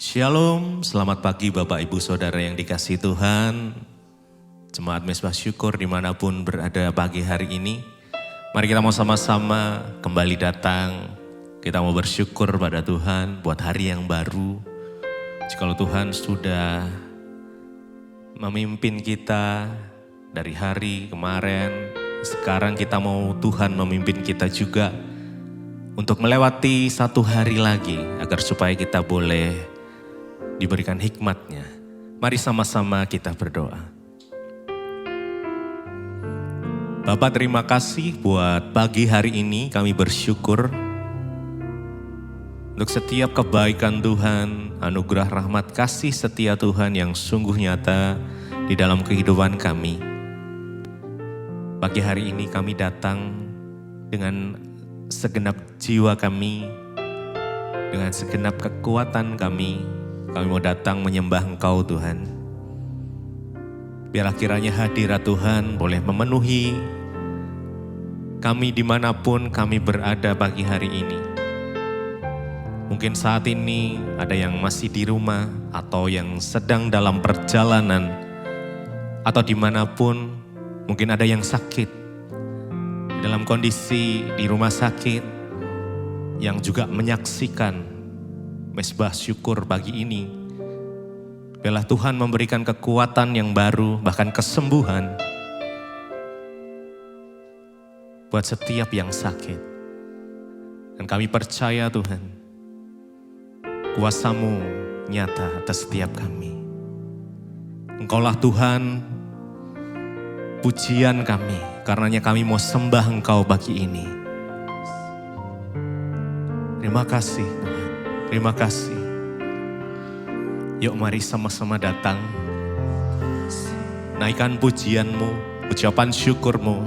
Shalom, selamat pagi Bapak Ibu Saudara yang dikasihi Tuhan. Jemaat Mezbah Syukur dimanapun berada pagi hari ini. Mari kita mau sama-sama kembali datang. Kita mau bersyukur pada Tuhan buat hari yang baru. Jikalau Tuhan sudah memimpin kita dari hari kemarin, sekarang kita mau Tuhan memimpin kita juga untuk melewati satu hari lagi agar supaya kita boleh diberikan hikmatnya. Mari sama-sama kita berdoa. Bapak, terima kasih buat pagi hari ini. Kami bersyukur untuk setiap kebaikan Tuhan, anugerah rahmat kasih setia Tuhan yang sungguh nyata di dalam kehidupan kami. Pagi hari ini kami datang dengan segenap jiwa kami, dengan segenap kekuatan kami. Kami mau datang menyembah Engkau Tuhan. Biarlah kiranya hadirat Tuhan boleh memenuhi kami dimanapun kami berada pagi hari ini. Mungkin saat ini ada yang masih di rumah atau yang sedang dalam perjalanan. Atau dimanapun mungkin ada yang sakit. Dalam kondisi di rumah sakit yang juga menyaksikan Mezbah Syukur pagi ini. Biarlah Tuhan memberikan kekuatan yang baru, bahkan kesembuhan buat setiap yang sakit. Dan kami percaya Tuhan, kuasa-Mu nyata atas setiap kami. Engkaulah Tuhan, pujian kami, karenanya kami mau sembah Engkau pagi ini. Terima kasih Tuhan. Terima kasih. Yuk mari sama-sama datang. Naikkan pujian-Mu, ucapan syukur-Mu,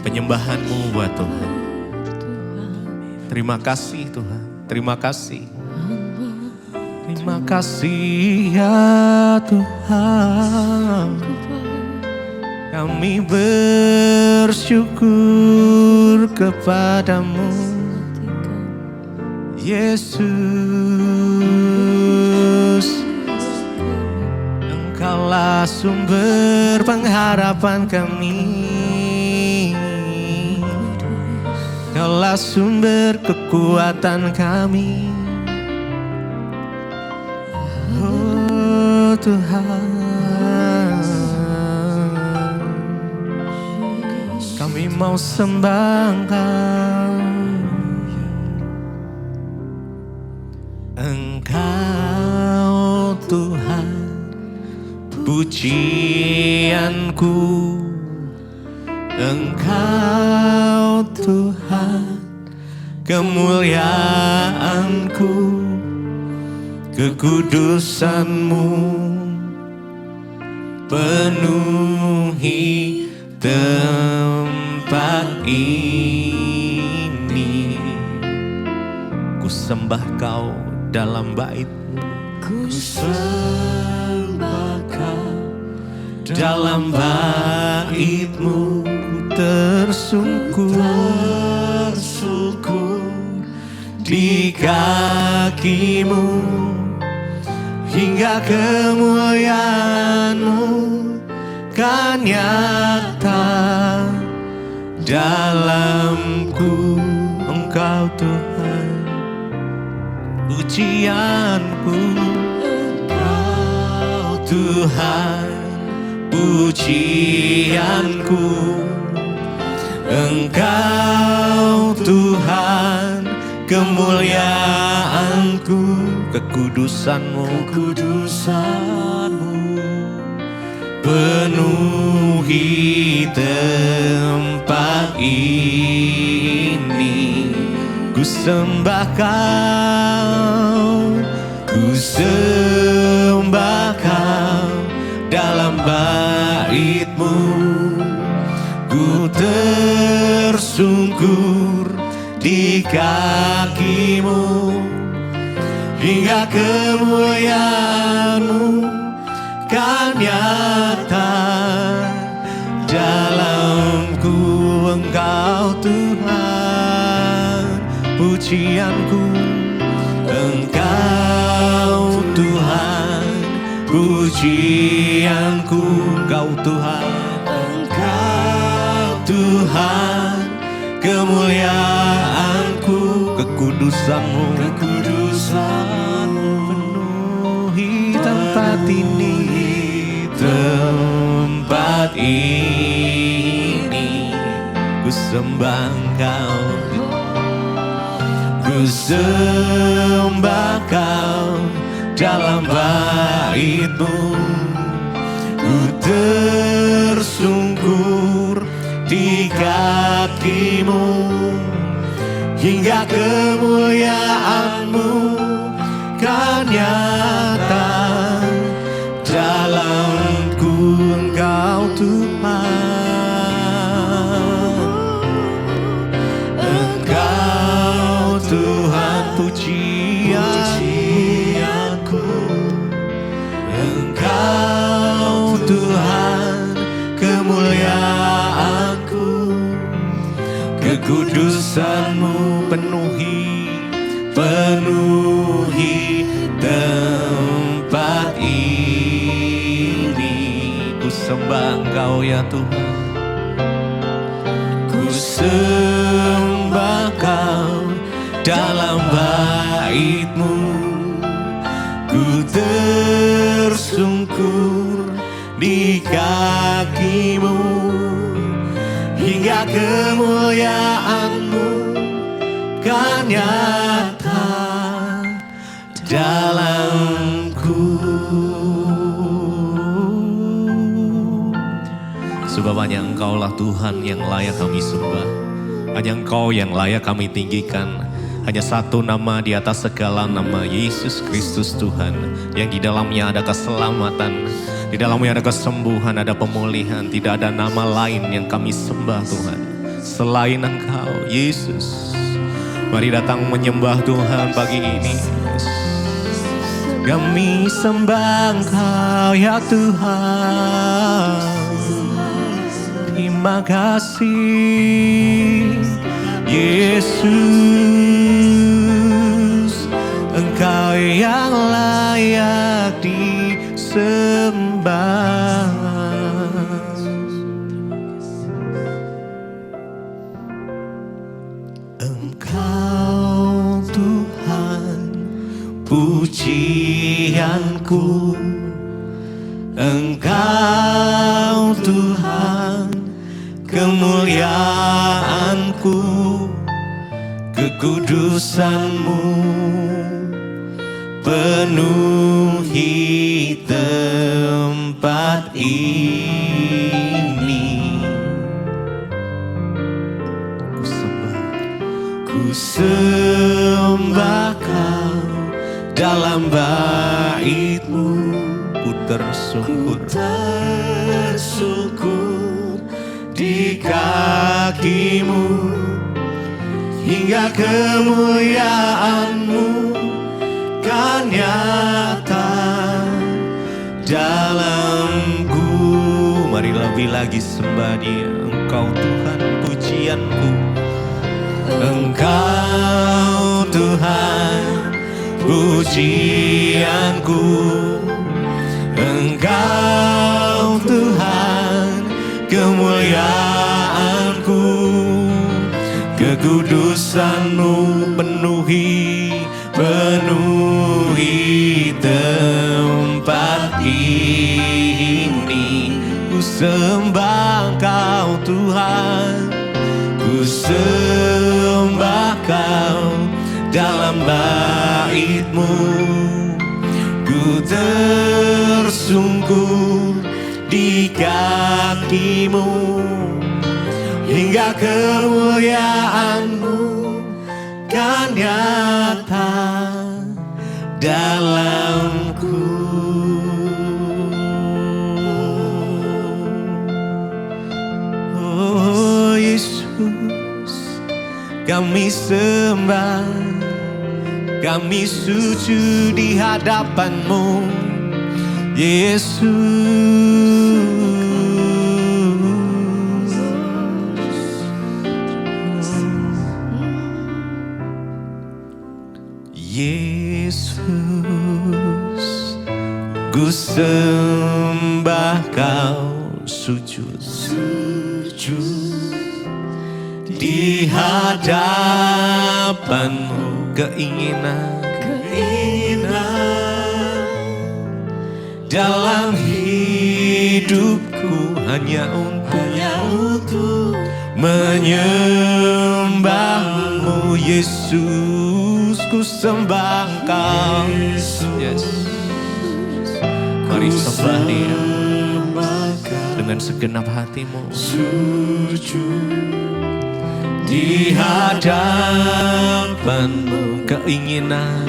penyembahan-Mu buat Tuhan. Terima kasih Tuhan, terima kasih. Terima kasih ya Tuhan. Kami bersyukur kepadamu Yesus, Engkaulah sumber pengharapan kami, Engkaulah sumber kekuatan kami. Oh Tuhan, kami mau sembah Engkau. Engkau Tuhan, pujianku. Engkau Tuhan, kemuliaanku. Kekudusan-Mu penuhi tempat ini. Ku sembah Kau dalam bait-Mu, ku sembah Kau dalam bait-Mu, ku tersungkur di kaki-Mu, hingga kemuliaan-Mu kan nyata dalamku. Engkau Tuhan, pujianku. Engkau Tuhan, pujianku. Engkau Tuhan, kemuliaanku. Kekudusan-Mu penuhi tempat ini. Ku sembah Kau, ku sembah Kau dalam bait-Mu, ku tersungkur di kaki-Mu, hingga kemuliaan-Mu kan nyata dalamku. Engkau Tuhan, pujianku. Engkau pujianku. Engkau Tuhan, Engkau Tuhan, kemuliaanku. Kekudusan-Mu, kekudusan-Mu penuhi tempat ini, tempat ini. Ku sembah Engkau, ku sembah Kau dalam bait-Mu. Ku tersungkur di kaki-Mu, hingga kemuliaan-Mu kan nyata dalamku. Engkau Tuhan, Engkau Tuhan, pujianku. Engkau Tuhan, kemuliaanku. Kekudusan-Mu penuhi tempat ini. Ku sembah Engkau ya Tuhan, ku sembah Kau dalam bait-Mu. Ku tersungkur di kaki-Mu, hingga kemuliaan-Mu kan nyata dalamku. Sebab hanya Engkaulah Tuhan yang layak kami sembah, hanya Engkau yang layak kami tinggikan. Hanya satu nama di atas segala nama, Yesus Kristus Tuhan, yang di dalamnya ada keselamatan, di dalamnya ada kesembuhan, ada pemulihan. Tidak ada nama lain yang kami sembah Tuhan selain Engkau, Yesus. Mari datang menyembah Tuhan pagi ini. Kami sembah Engkau ya Tuhan. Terima kasih Yesus, Engkau yang layak disembah. Engkau Tuhan, pujianku. Engkau Tuhan, kemuliaanku. Kekudusan-Mu penuhi tempat ini. Ku sembah Kau dalam bait-Mu. Ku tersungkur di kaki-Mu, hingga kemuliaan-Mu kan nyata dalamku. Mari lebih lagi sembah Dia. Engkau Tuhan, pujianku. Engkau Tuhan, pujianku. Engkau Tuhan, kemuliaanku. Kekudusan-Mu penuhi tempat ini. Ku sembah Engkau Tuhan, ku sembah Kau dalam bait-Mu. Ku tersungkur di kaki-Mu, hingga kemuliaan-Mu kan nyata dalamku. Oh Yesus, kami sembah, kami sujud di hadapan-Mu, Yesus. Yesus, Ku sembah kau, sujud di hadapanmu. Keinginan dalam hidupku hanya untuk menyembahmu. Yesus, ku sembah kau. Yes. Mari sembah Dia dengan segenap hatimu. Sujud di hadapanmu. Keinginan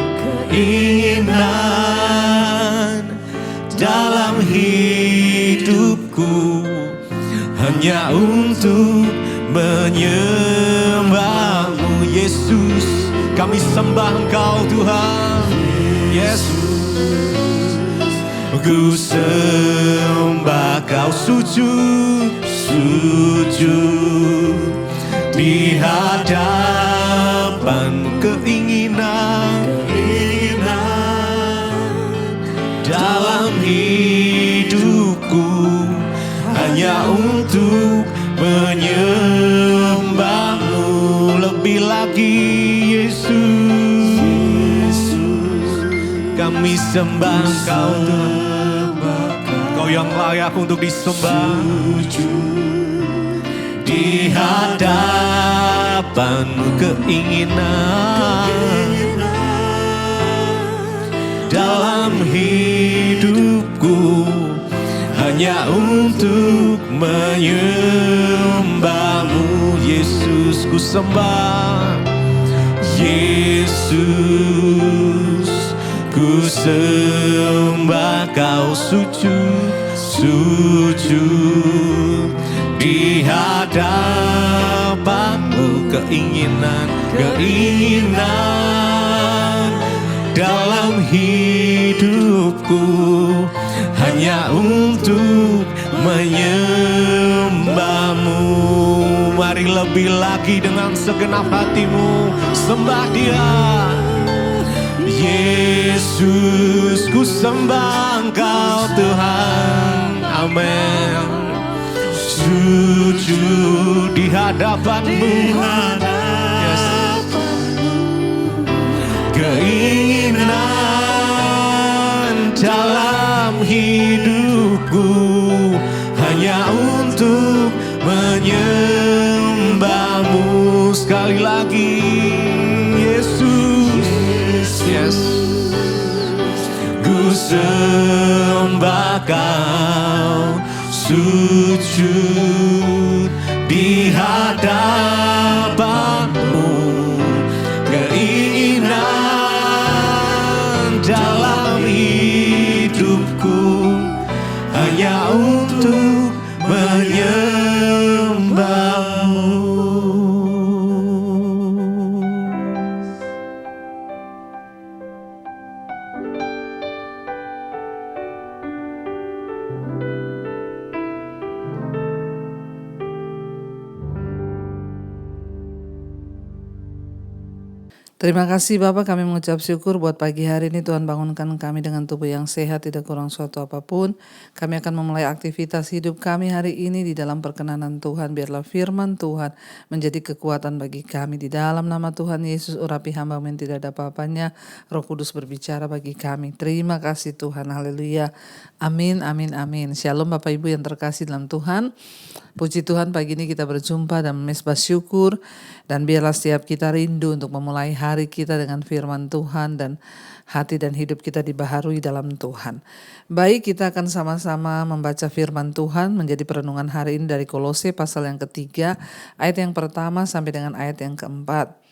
dalam hidupku hanya untuk menyembahmu. Yesus, kami sembah Engkau Tuhan. Yesus, ku sembah kau, sujud di hadapanmu. Keinginan dalam hidupku hanya untuk menyembahmu. Lebih lagi Yesus, kami sembah Engkau Tuhan. Kau yang layak untuk disembah. Di hadapanmu. Keinginan dalam hidupku hanya untuk menyembahmu. Yesus, ku sembah. Yesus, ku sembah kau, sujud di hadapanmu. Keinginan dalam hidupku hanya untuk menyembahmu. Mari lebih lagi dengan segenap hatimu sembah Dia. Yesus, ku sembah Engkau Tuhan. Amin. Sujud di hadapanmu. Yes. Keinginan dalam hidupku hanya untuk menyembahmu. Sekali lagi Yesus, yes. Ku sembah kau, sujud di hadapanmu. Keinginan dalam hidupku hanya untuk menyembahmu. Terima kasih Bapak, kami mengucap syukur buat pagi hari ini Tuhan bangunkan kami dengan tubuh yang sehat, tidak kurang suatu apapun. Kami akan memulai aktivitas hidup kami hari ini di dalam perkenanan Tuhan. Biarlah firman Tuhan menjadi kekuatan bagi kami. Di dalam nama Tuhan Yesus, urapi hamba yang tidak ada apa-apanya. Roh Kudus berbicara bagi kami. Terima kasih Tuhan, haleluya. Amin, amin, amin. Shalom Bapak Ibu yang terkasih dalam Tuhan. Puji Tuhan, pagi ini kita berjumpa dan mesbah syukur. Dan biarlah setiap kita rindu untuk memulai hari kita dengan firman Tuhan dan hati dan hidup kita dibaharui dalam Tuhan. Baik, kita akan sama-sama membaca firman Tuhan menjadi perenungan hari ini dari Kolose pasal yang ketiga, ayat yang pertama sampai dengan ayat yang keempat.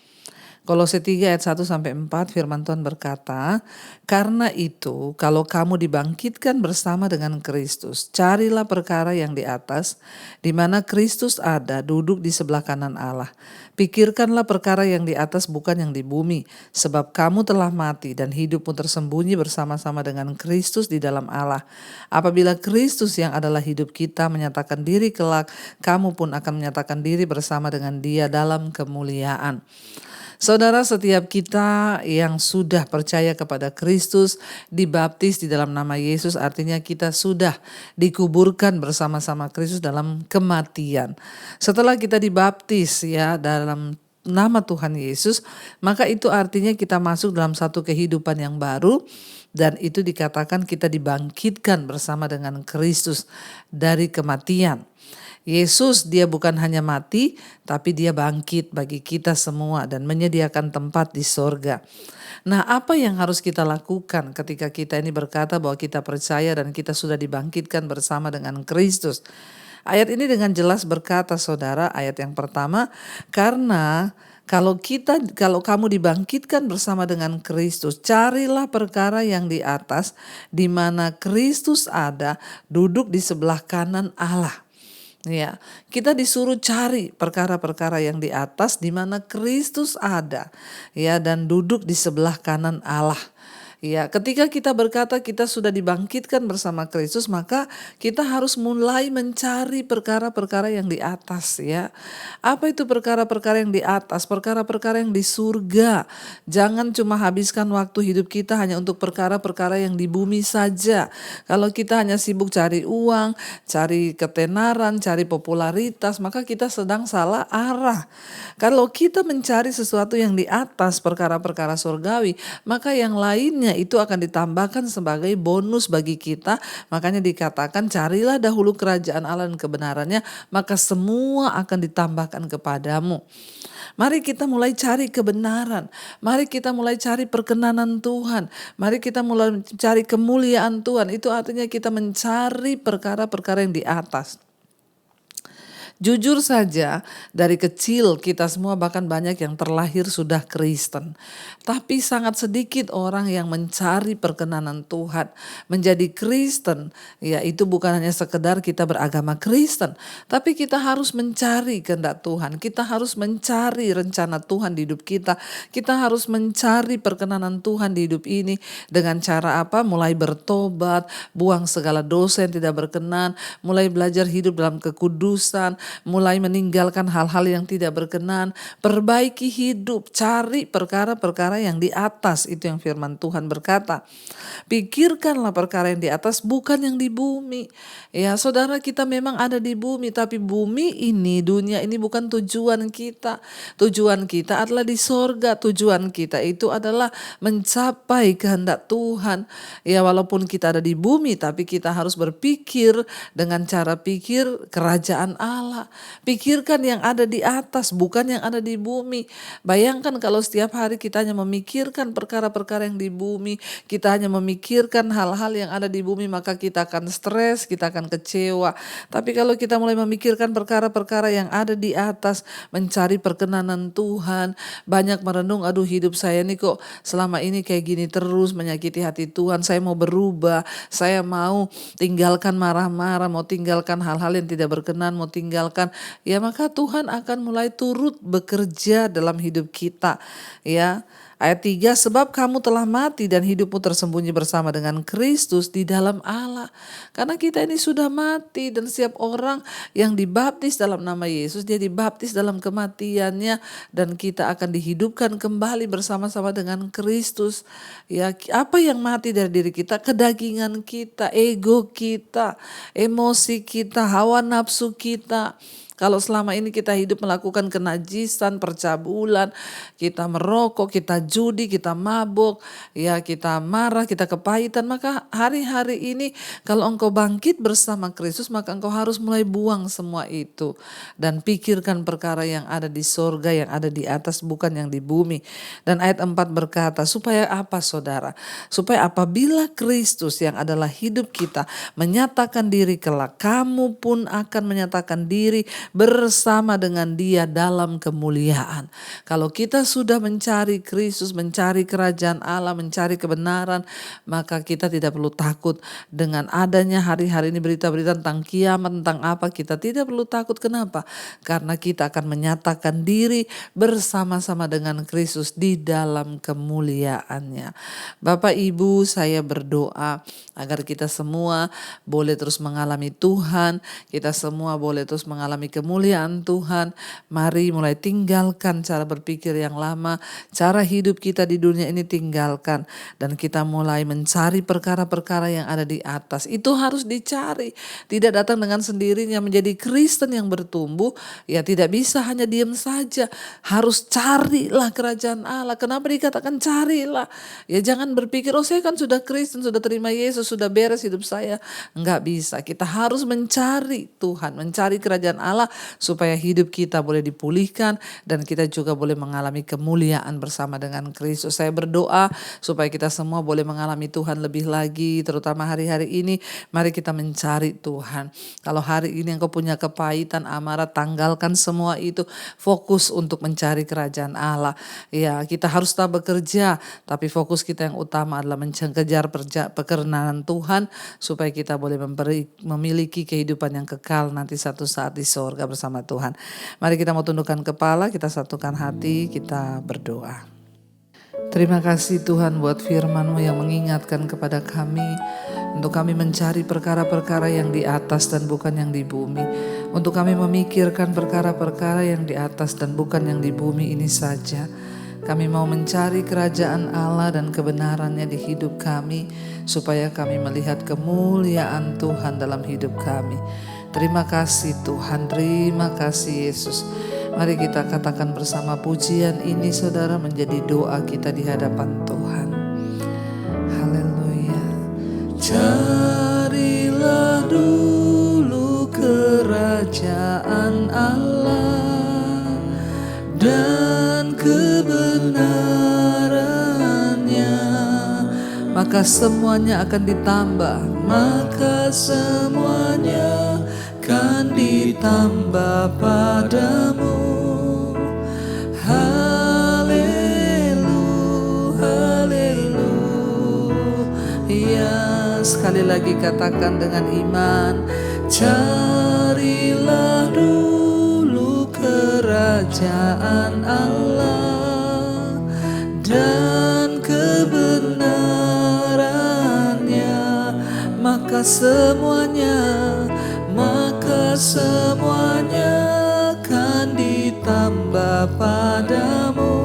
Kolose 3 ayat 1 sampai 4 firman Tuhan berkata, "Karena itu kalau kamu dibangkitkan bersama dengan Kristus, carilah perkara yang di atas, di mana Kristus ada duduk di sebelah kanan Allah. Pikirkanlah perkara yang di atas bukan yang di bumi, sebab kamu telah mati dan hidupmu tersembunyi bersama-sama dengan Kristus di dalam Allah. Apabila Kristus yang adalah hidup kita menyatakan diri kelak, kamu pun akan menyatakan diri bersama dengan Dia dalam kemuliaan." Saudara, setiap kita yang sudah percaya kepada Kristus, dibaptis di dalam nama Yesus, artinya kita sudah dikuburkan bersama-sama Kristus dalam kematian. Setelah kita dibaptis ya dalam nama Tuhan Yesus, maka itu artinya kita masuk dalam satu kehidupan yang baru, dan itu dikatakan kita dibangkitkan bersama dengan Kristus dari kematian. Yesus dia bukan hanya mati, tapi dia bangkit bagi kita semua dan menyediakan tempat di sorga. Nah, apa yang harus kita lakukan ketika kita ini berkata bahwa kita percaya dan kita sudah dibangkitkan bersama dengan Kristus? Ayat ini dengan jelas berkata, saudara, ayat yang pertama, karena kalau kamu dibangkitkan bersama dengan Kristus, carilah perkara yang di atas, di mana Kristus ada, duduk di sebelah kanan Allah. Ya, kita disuruh cari perkara-perkara yang di atas di mana Kristus ada, ya, dan duduk di sebelah kanan Allah. Ya, ketika kita berkata kita sudah dibangkitkan bersama Kristus, maka kita harus mulai mencari perkara-perkara yang di atas, ya. Apa itu perkara-perkara yang di atas? Perkara-perkara yang di surga. Jangan cuma habiskan waktu hidup kita hanya untuk perkara-perkara yang di bumi saja. Kalau kita hanya sibuk cari uang, cari ketenaran, cari popularitas, maka kita sedang salah arah. Kalau kita mencari sesuatu yang di atas, perkara-perkara surgawi, maka yang lainnya itu akan ditambahkan sebagai bonus bagi kita. Makanya dikatakan carilah dahulu kerajaan Allah dan kebenarannya, maka semua akan ditambahkan kepadamu. Mari kita mulai cari kebenaran. Mari kita mulai cari perkenanan Tuhan. Mari kita mulai cari kemuliaan Tuhan. Itu artinya kita mencari perkara-perkara yang di atas. Jujur saja, dari kecil kita semua bahkan banyak yang terlahir sudah Kristen. Tapi sangat sedikit orang yang mencari perkenanan Tuhan. Menjadi Kristen, ya itu bukan hanya sekedar kita beragama Kristen. Tapi kita harus mencari kehendak Tuhan. Kita harus mencari rencana Tuhan di hidup kita. Kita harus mencari perkenanan Tuhan di hidup ini. Dengan cara apa? Mulai bertobat, buang segala dosa yang tidak berkenan. Mulai belajar hidup dalam kekudusan. Mulai meninggalkan hal-hal yang tidak berkenan, perbaiki hidup, cari perkara-perkara yang di atas, itu yang firman Tuhan berkata. Pikirkanlah perkara yang di atas, bukan yang di bumi. Ya, saudara, kita memang ada di bumi, tapi bumi ini, dunia ini bukan tujuan kita. Tujuan kita adalah di sorga. Tujuan kita itu adalah mencapai kehendak Tuhan. Ya, walaupun kita ada di bumi, tapi kita harus berpikir dengan cara pikir kerajaan Allah. Pikirkan yang ada di atas, bukan yang ada di bumi. Bayangkan kalau setiap hari kita hanya memikirkan perkara-perkara yang di bumi, kita hanya memikirkan hal-hal yang ada di bumi, maka kita akan stres, kita akan kecewa. Tapi kalau kita mulai memikirkan perkara-perkara yang ada di atas, mencari perkenanan Tuhan, banyak merenung, aduh hidup saya ini kok selama ini kayak gini terus, menyakiti hati Tuhan, saya mau berubah, saya mau tinggalkan marah-marah, mau tinggalkan hal-hal yang tidak berkenan, mau tinggalkan, ya maka Tuhan akan mulai turut bekerja dalam hidup kita, ya. Ayat 3, sebab kamu telah mati dan hidupmu tersembunyi bersama dengan Kristus di dalam Allah. Karena kita ini sudah mati, dan setiap orang yang dibaptis dalam nama Yesus, dia dibaptis dalam kematiannya, dan kita akan dihidupkan kembali bersama-sama dengan Kristus. Ya, apa yang mati dari diri kita? Kedagingan kita, ego kita, emosi kita, hawa nafsu kita. Kalau selama ini kita hidup melakukan kenajisan, percabulan, kita merokok, kita judi, kita mabuk, ya kita marah, kita kepahitan, maka hari-hari ini kalau engkau bangkit bersama Kristus, maka engkau harus mulai buang semua itu dan pikirkan perkara yang ada di sorga, yang ada di atas, bukan yang di bumi. Dan ayat 4 berkata, supaya apa saudara? Supaya apabila Kristus yang adalah hidup kita menyatakan diri kelak, kamu pun akan menyatakan diri bersama dengan Dia dalam kemuliaan. Kalau kita sudah mencari Kristus, mencari kerajaan Allah, mencari kebenaran, maka kita tidak perlu takut dengan adanya hari-hari ini berita-berita tentang kiamat, tentang apa, kita tidak perlu takut. Kenapa? Karena kita akan menyatakan diri bersama-sama dengan Kristus di dalam kemuliaannya. Bapak Ibu, saya berdoa agar kita semua boleh terus mengalami Tuhan, kita semua boleh terus mengalami kemuliaan Tuhan. Mari mulai tinggalkan cara berpikir yang lama, cara hidup kita di dunia ini tinggalkan. Dan kita mulai mencari perkara-perkara yang ada di atas. Itu harus dicari. Tidak datang dengan sendirinya. Menjadi Kristen yang bertumbuh, ya tidak bisa hanya diam saja. Harus carilah kerajaan Allah. Kenapa dikatakan carilah? Ya jangan berpikir, oh saya kan sudah Kristen, sudah terima Yesus, sudah beres hidup saya. Enggak bisa. Kita harus mencari Tuhan, mencari kerajaan Allah supaya hidup kita boleh dipulihkan dan kita juga boleh mengalami kemuliaan bersama dengan Kristus. Saya berdoa supaya kita semua boleh mengalami Tuhan lebih lagi, terutama hari-hari ini. Mari kita mencari Tuhan. Kalau hari ini engkau punya kepahitan, amarah, tanggalkan semua itu. Fokus untuk mencari kerajaan Allah. Ya, kita harus tetap bekerja, tapi fokus kita yang utama adalah mengejar pekerjaan Tuhan supaya kita boleh memiliki kehidupan yang kekal nanti satu saat di sorga bersama Tuhan. Mari kita mau tundukkan kepala, kita satukan hati, kita berdoa. Terima kasih Tuhan buat firman-Mu yang mengingatkan kepada kami untuk kami mencari perkara-perkara yang di atas dan bukan yang di bumi. Untuk kami memikirkan perkara-perkara yang di atas dan bukan yang di bumi ini saja. Kami mau mencari kerajaan Allah dan kebenarannya di hidup kami supaya kami melihat kemuliaan Tuhan dalam hidup kami. Terima kasih Tuhan, terima kasih Yesus. Mari kita katakan bersama pujian ini saudara menjadi doa kita di hadapan Tuhan. Haleluya. Carilah dulu kerajaan Allah dan kebenarannya, maka semuanya akan ditambah, maka semuanya akan ditambah padamu. Haleluya, haleluya. Sekali lagi katakan dengan iman, carilah dulu kerajaan Allah dan kebenarannya, maka semuanya akan ditambah padamu.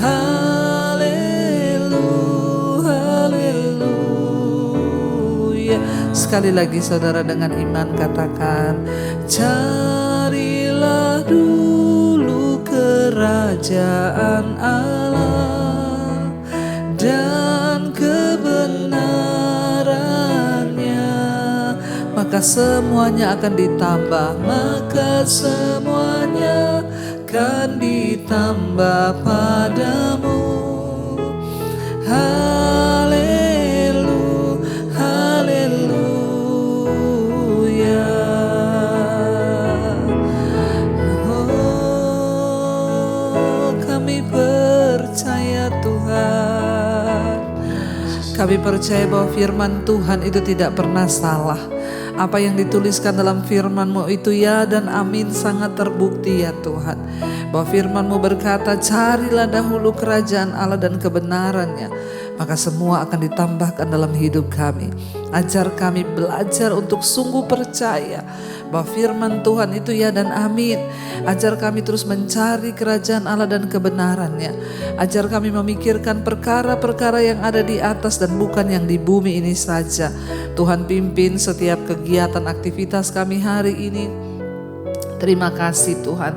Haleluya, haleluya. Sekali lagi saudara dengan iman katakan, carilah dulu kerajaan Allah dan kebenarannya, maka semuanya akan ditambah, maka semuanya akan ditambah padamu. Haleluya, haleluya. Oh, kami percaya Tuhan. Kami percaya bahwa firman Tuhan itu tidak pernah salah. Apa yang dituliskan dalam firman-Mu itu ya dan amin, sangat terbukti ya Tuhan. Bahwa firman-Mu berkata, carilah dahulu kerajaan Allah dan kebenarannya, maka semua akan ditambahkan dalam hidup kami. Ajar kami belajar untuk sungguh percaya bahwa firman Tuhan itu ya dan amin. Ajar kami terus mencari kerajaan Allah dan kebenarannya. Ajar kami memikirkan perkara-perkara yang ada di atas dan bukan yang di bumi ini saja. Tuhan pimpin setiap kegiatan aktivitas kami hari ini. Terima kasih Tuhan,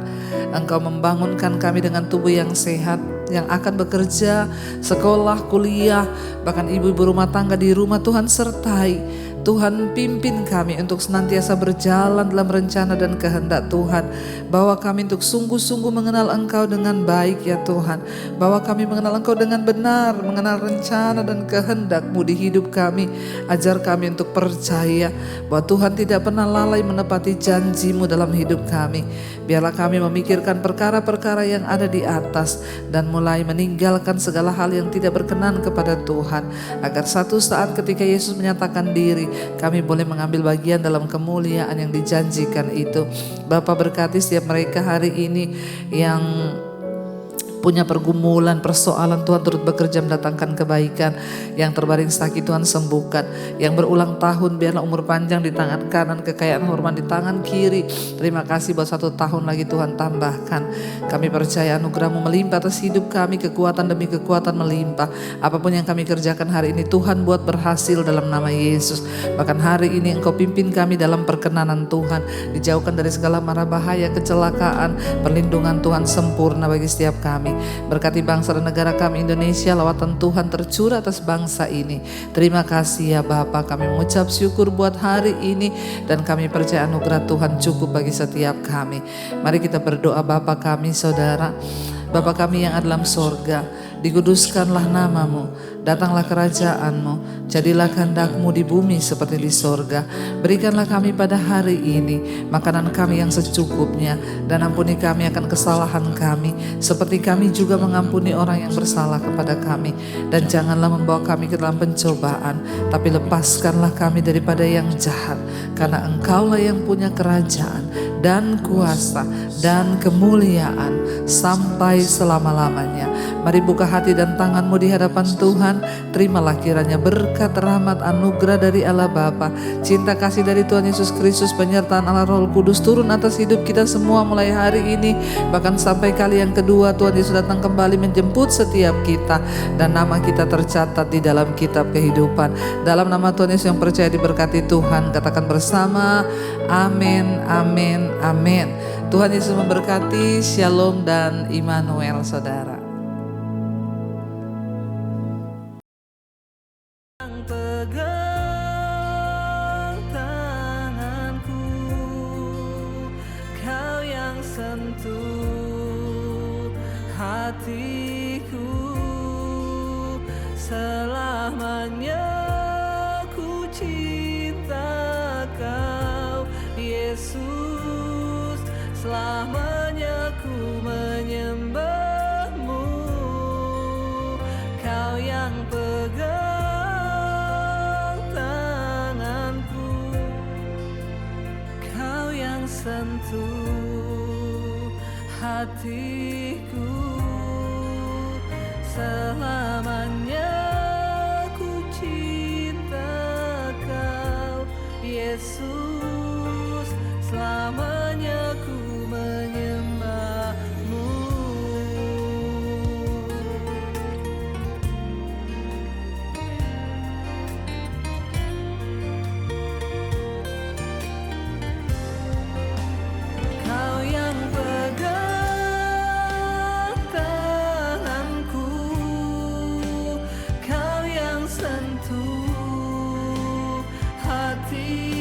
Engkau membangunkan kami dengan tubuh yang sehat, yang akan bekerja, sekolah, kuliah, bahkan ibu-ibu rumah tangga di rumah. Tuhan sertai, Tuhan pimpin kami untuk senantiasa berjalan dalam rencana dan kehendak Tuhan. Bawa kami untuk sungguh-sungguh mengenal Engkau dengan baik ya Tuhan. Bawa kami mengenal Engkau dengan benar, mengenal rencana dan kehendak-Mu di hidup kami. Ajar kami untuk percaya bahwa Tuhan tidak pernah lalai menepati janji-Mu dalam hidup kami. Biarlah kami memikirkan perkara-perkara yang ada di atas dan mulai meninggalkan segala hal yang tidak berkenan kepada Tuhan, agar satu saat ketika Yesus menyatakan diri, kami boleh mengambil bagian dalam kemuliaan yang dijanjikan itu. Bapa, berkati setiap mereka hari ini yang punya pergumulan, persoalan, Tuhan turut bekerja mendatangkan kebaikan. Yang terbaring sakit Tuhan sembuhkan. Yang berulang tahun biarlah umur panjang di tangan kanan, kekayaan hormat di tangan kiri. Terima kasih buat 1 tahun lagi Tuhan tambahkan. Kami percaya anugerah-Mu melimpah atas hidup kami, kekuatan demi kekuatan melimpah. Apapun yang kami kerjakan hari ini Tuhan buat berhasil dalam nama Yesus. Bahkan hari ini Engkau pimpin kami dalam perkenanan Tuhan. Dijauhkan dari segala mara bahaya, kecelakaan, perlindungan Tuhan sempurna bagi setiap kami. Berkati bangsa dan negara kami Indonesia, lawatan Tuhan tercurah atas bangsa ini. Terima kasih ya Bapa, kami mengucap syukur buat hari ini dan kami percaya anugerah Tuhan cukup bagi setiap kami. Mari kita berdoa. Bapa kami Saudara, Bapa kami yang ada dalam sorga, dikuduskanlah nama-Mu, datanglah kerajaan-Mu, jadilah kehendak-Mu di bumi seperti di sorga. Berikanlah kami pada hari ini makanan kami yang secukupnya, dan ampuni kami akan kesalahan kami, seperti kami juga mengampuni orang yang bersalah kepada kami. Dan janganlah membawa kami ke dalam pencobaan, tapi lepaskanlah kami daripada yang jahat, karena Engkaulah yang punya kerajaan dan kuasa dan kemuliaan sampai selama-lamanya. Mari buka hati dan tangan-Mu di hadapan Tuhan. Terimalah kiranya berkat, rahmat, anugerah dari Allah Bapa, cinta kasih dari Tuhan Yesus Kristus, penyertaan Allah Roh Kudus turun atas hidup kita semua mulai hari ini, bahkan sampai kali yang kedua Tuhan Yesus datang kembali menjemput setiap kita, dan nama kita tercatat di dalam kitab kehidupan. Dalam nama Tuhan Yesus yang percaya diberkati Tuhan, katakan bersama, amin, amin, amin. Tuhan Yesus memberkati. Shalom dan Immanuel, saudara. Pegang tanganku, Kau yang sentuh hatiku, selamanya ku cinta Kau Yesus, selamanya ku menyembah-Mu. Kau yang pegang tanganku, Kau yang sentuh hatiku, selamanya ku cinta Kau Yesus, selamanya ku menyembah-Mu. Kau yang pegang tanganku, Kau yang sentuh hati.